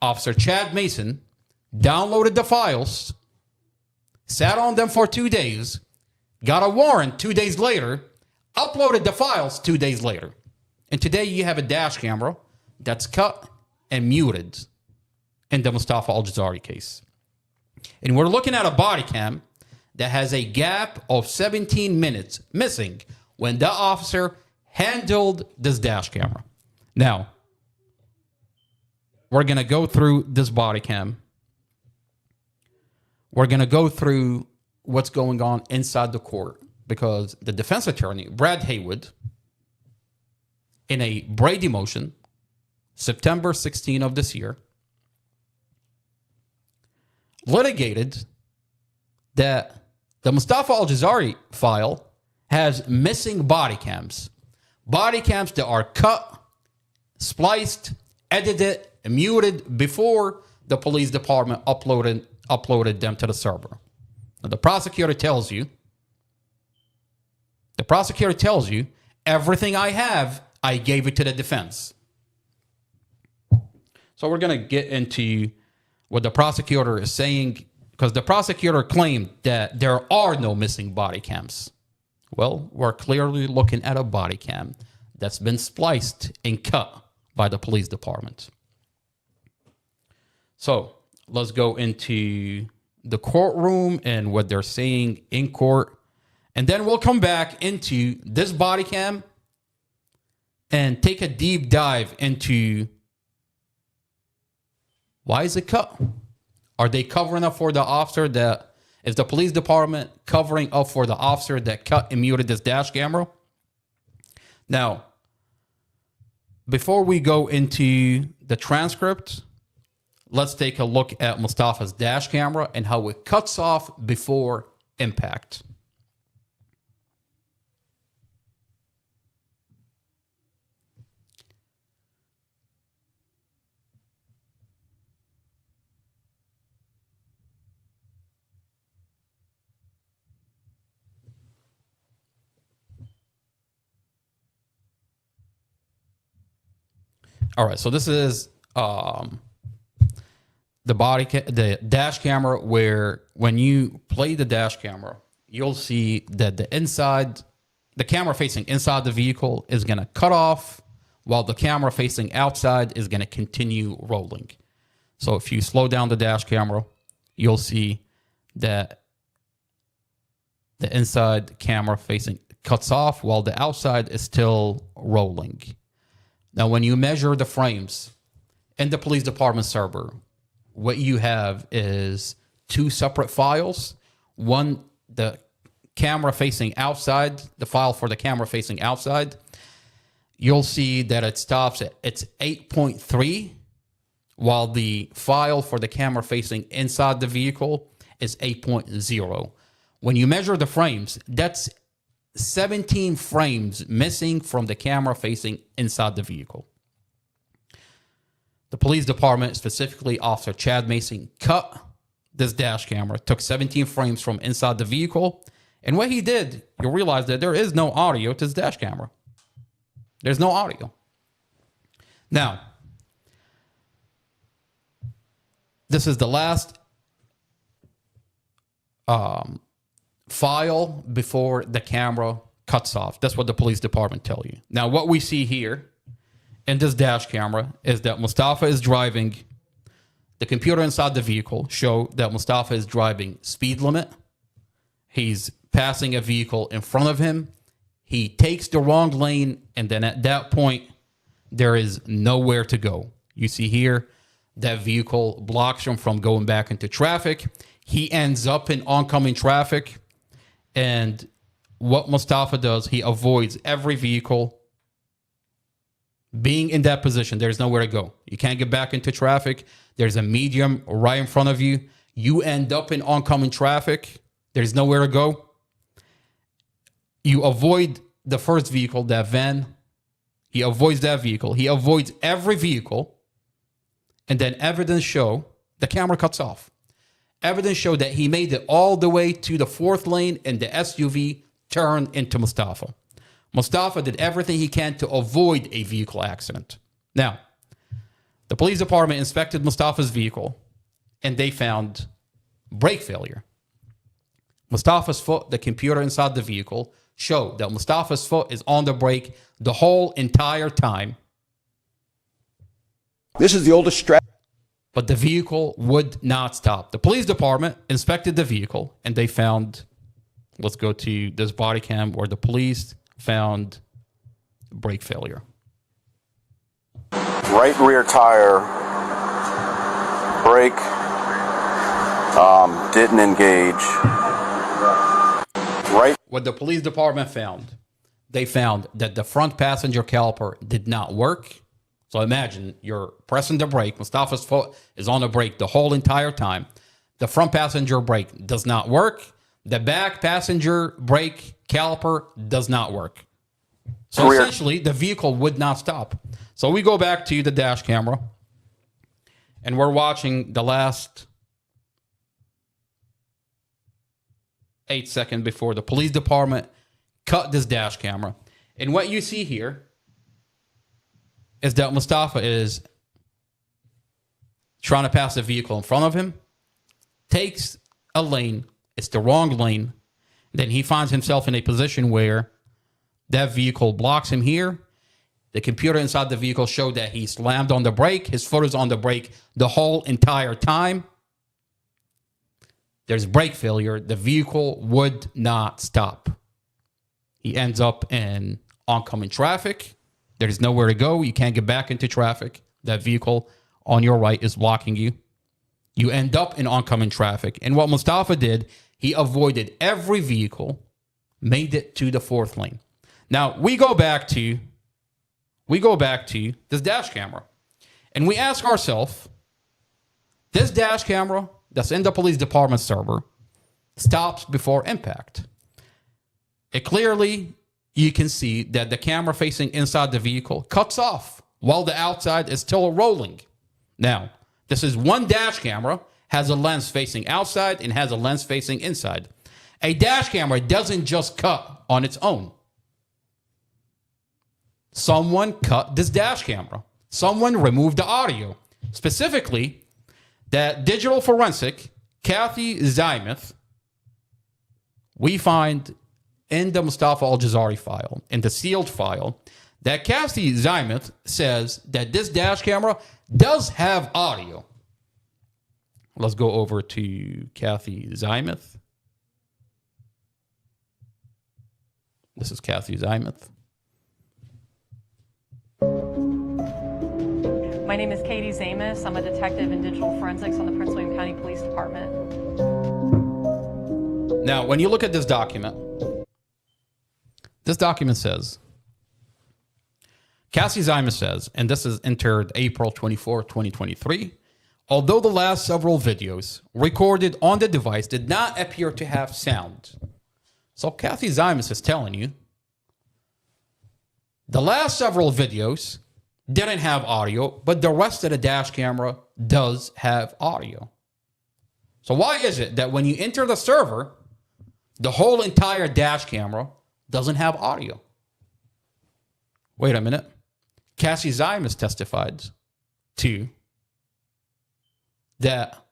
Officer Chad Mason downloaded the files, sat on them for 2 days, got a warrant 2 days later, uploaded the files 2 days later. And today you have a dash camera that's cut and muted in the Mustafa Aljazari case. And we're looking at a body cam that has a gap of 17 minutes missing when the officer handled this dash camera. Now, we're going to go through this body cam. We're going to go through what's going on inside the court because the defense attorney, Brad Haywood, in a Brady motion, September 16 of this year, litigated that the Mustafa Aljazari file has missing body cams. Body cams that are cut, spliced, edited, and muted before the police department uploaded them to the server. Now, the prosecutor tells you, everything I have, I gave it to the defense. So we're going to get into what the prosecutor is saying, because the prosecutor claimed that there are no missing body cams. Well, we're clearly looking at a body cam that's been spliced and cut by the police department. So let's go into the courtroom and what they're saying in court. And then we'll come back into this body cam and take a deep dive into why is it cut? Are they covering up for the officer that, is the police department covering up for the officer that cut and muted this dash camera? Now, before we go into the transcript, let's take a look at Mustafa's dash camera and how it cuts off before impact. All right, so this is the dash camera, where when you play the dash camera, you'll see that the camera facing inside the vehicle is going to cut off, while the camera facing outside is going to continue rolling. So if you slow down the dash camera, you'll see that the inside camera facing cuts off while the outside is still rolling. Now, when you measure the frames in the police department server, what you have is two separate files. One, the camera facing outside, the file for the camera facing outside, you'll see that it stops at it's 8.3, while the file for the camera facing inside the vehicle is 8.0. When you measure the frames, that's 17 frames missing from the camera facing inside the vehicle. The police department, specifically Officer Chad Mason, cut this dash camera, took 17 frames from inside the vehicle, and what he did, you'll realize that there is no audio to this dash camera. There's no audio. Now, this is the last file before the camera cuts off. That's what the police department tell you. Now, what we see here in this dash camera is that Mustafa is driving. The computer inside the vehicle show that Mustafa is driving speed limit. He's passing a vehicle in front of him. He takes the wrong lane, and then at that point, there is nowhere to go. You see here, that vehicle blocks him from going back into traffic. He ends up in oncoming traffic. And what Mustafa does, he avoids every vehicle being in that position. There's nowhere to go. You can't get back into traffic. There's a medium right in front of you. You end up in oncoming traffic. There's nowhere to go. You avoid the first vehicle, that van. He avoids that vehicle. He avoids every vehicle. And then evidence show the camera cuts off. Evidence show that he made it all the way to the fourth lane and the SUV turned into Mustafa. Mustafa did everything he can to avoid a vehicle accident. Now, The police department inspected Mustafa's vehicle, and they found brake failure. Mustafa's foot, the computer inside the vehicle, showed that Mustafa's foot is on the brake the whole entire time. This is the oldest strap. But the vehicle would not stop. The police department inspected the vehicle, and they found, let's go to this body cam where the police found brake failure. Right rear tire brake didn't engage. Right. What the police department found, they found that the front passenger caliper did not work. So imagine you're pressing the brake. Mustafa's foot is on the brake the whole entire time. The front passenger brake does not work. The back passenger brake caliper does not work. So essentially, the vehicle would not stop. So we go back to the dash camera, and we're watching the last 8 seconds before the police department cut this dash camera. And what you see here is that Mustafa is trying to pass the vehicle in front of him, takes a lane, it's the wrong lane, then he finds himself in a position where that vehicle blocks him here. The computer inside the vehicle showed that he slammed on the brake. His foot is on the brake the whole entire time. There's brake failure. The vehicle would not stop. He ends up in oncoming traffic. There's nowhere to go. You can't get back into traffic. That vehicle on your right is blocking you. You end up in oncoming traffic. And what Mustafa did, he avoided every vehicle, made it to the fourth lane. Now, we go back to this dash camera. And we ask ourselves, this dash camera that's in the police department server stops before impact. It clearly, you can see that the camera facing inside the vehicle cuts off while the outside is still rolling. Now, this is one dash camera, has a lens facing outside and has a lens facing inside. A dash camera doesn't just cut on its own. Someone cut this dash camera. Someone removed the audio. Specifically, that digital forensic, Kathy Zymuth, we find in the Mustafa Aljazari file, in the sealed file, that Kathy Zymuth says that this dash camera does have audio. Let's go over to Kathy Zymuth. This is Kathy Zymuth. My name is Katie Zamus. I'm a detective in digital forensics on the Prince William County Police Department. Now, when you look at this document says, Cassie Zymus says, and this is entered April 24, 2023, although the last several videos recorded on the device did not appear to have sound. So Kathy Zymus is telling you the last several videos didn't have audio, but the rest of the dash camera does have audio. So why is it that when you enter the server, the whole entire dash camera doesn't have audio? Wait a minute. Cassie Zymus testified to that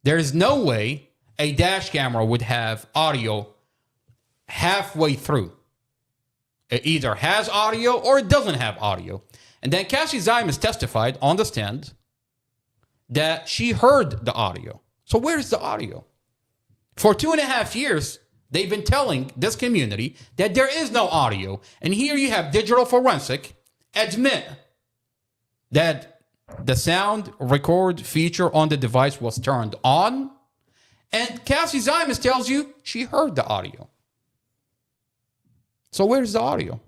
there is no way a dash camera would have audio halfway through. It either has audio or it doesn't have audio. And then Cassie Zymus testified on the stand that she heard the audio. So where's the audio? For 2.5 years, they've been telling this community that there is no audio. And here you have digital forensic admit that the sound record feature on the device was turned on. And Cassie Zymus tells you she heard the audio. So where's the audio?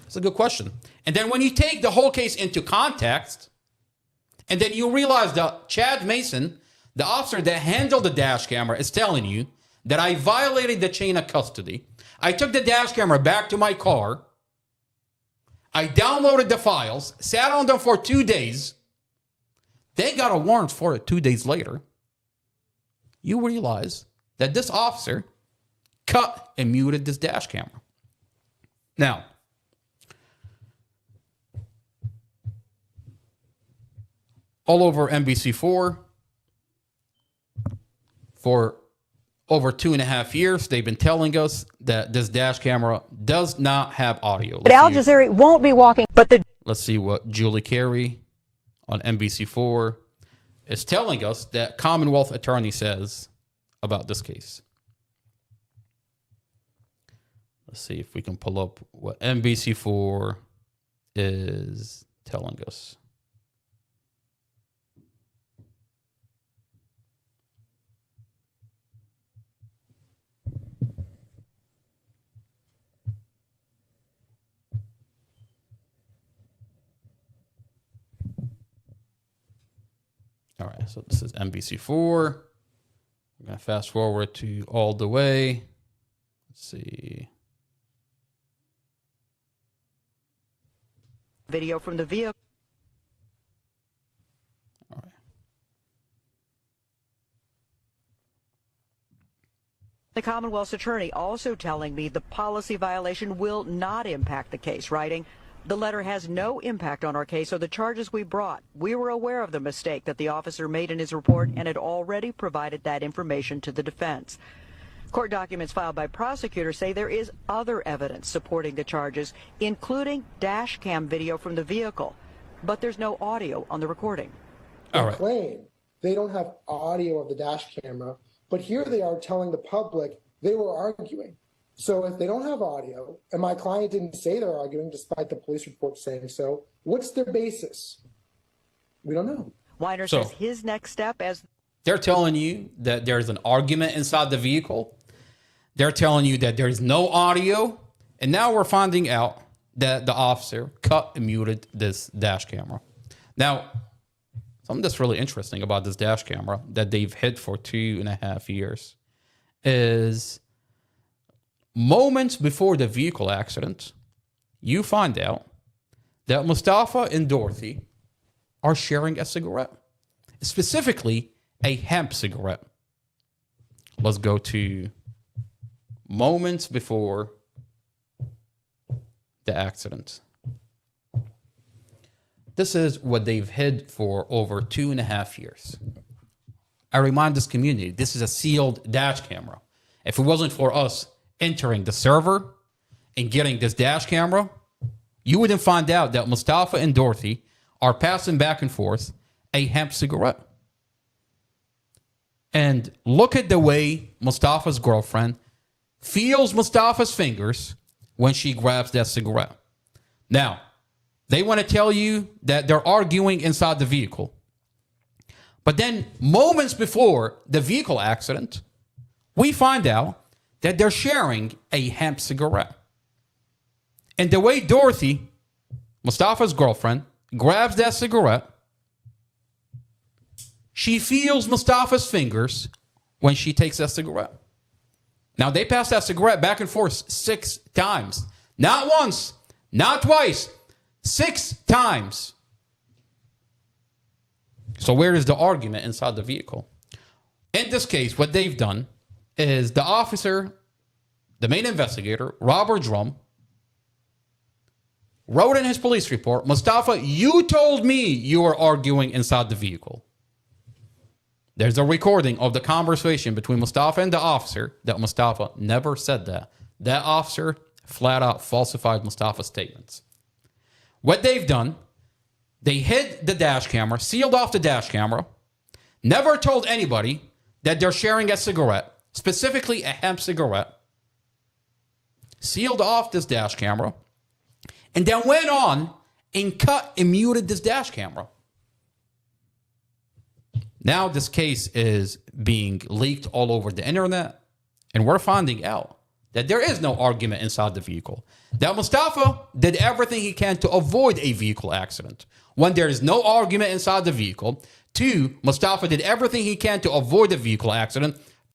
It's a good question. And then when you take the whole case into context, and then you realize that Chad Mason, the officer that handled the dash camera, is telling you that I violated the chain of custody. I took the dash camera back to my car. I downloaded the files, sat on them for 2 days. They got a warrant for it 2 days later. You realize that this officer cut and muted this dash camera. Now, all over NBC4 for over 2.5 years. They've been telling us that this dash camera does not have audio. But Aljazari won't be walking, but Let's see what Julie Carey on NBC4 is telling us that Commonwealth attorney says about this case. Let's see if we can pull up what NBC4 is telling us. All right, so this is NBC4. We're going to fast forward to all the way. Let's see. video from the vehicle. All right. The Commonwealth's attorney also telling me the policy violation will not impact the case, writing, "The letter has no impact on our case or the charges we brought. We were aware of the mistake that the officer made in his report and had already provided that information to the defense." Court documents filed by prosecutors say there is other evidence supporting the charges, including dash cam video from the vehicle, but there's no audio on the recording. All right. Claim they don't have audio of the dash camera, but here they are telling the public they were arguing. So if they don't have audio, and my client didn't say they're arguing despite the police report saying so, what's their basis? We don't know. Weiner So- says his next step as They're telling you that there's an argument inside the vehicle. They're telling you that there's no audio. And now we're finding out that the officer cut and muted this dash camera. Now, something that's really interesting about this dash camera that they've hid for 2.5 years is moments before the vehicle accident, you find out that Mustafa and Dorothy are sharing a cigarette, specifically a hemp cigarette. Let's go to moments before the accident. This is what they've hid for over 2.5 years. I remind this community, this is a sealed dash camera. If it wasn't for us entering the server and getting this dash camera, you wouldn't find out that Mustafa and Dorothy are passing back and forth a hemp cigarette. And look at the way Mustafa's girlfriend feels Mustafa's fingers when she grabs that cigarette. Now, they want to tell you that they're arguing inside the vehicle. But then moments before the vehicle accident, we find out that they're sharing a hemp cigarette. And the way Dorothy, Mustafa's girlfriend, grabs that cigarette, she feels Mustafa's fingers when she takes that cigarette. Now, they pass that cigarette back and forth 6 times. Not once, not twice, 6 times. So where is the argument inside the vehicle? In this case, what they've done is the officer, the main investigator, Robert Drum, wrote in his police report, "Mustafa, you told me you were arguing inside the vehicle." There's a recording of the conversation between Mustafa and the officer that Mustafa never said that. That officer flat out falsified Mustafa's statements. What they've done, they hid the dash camera, sealed off the dash camera, never told anybody that they're sharing a cigarette, specifically a hemp cigarette, sealed off this dash camera, and then went on and cut and muted this dash camera. Now this case is being leaked all over the internet, and we're finding out that there is no argument inside the vehicle. That Mustafa did everything he can to avoid a vehicle accident. When there is no argument inside the vehicle, 2, Mustafa did everything he can to avoid a vehicle accident.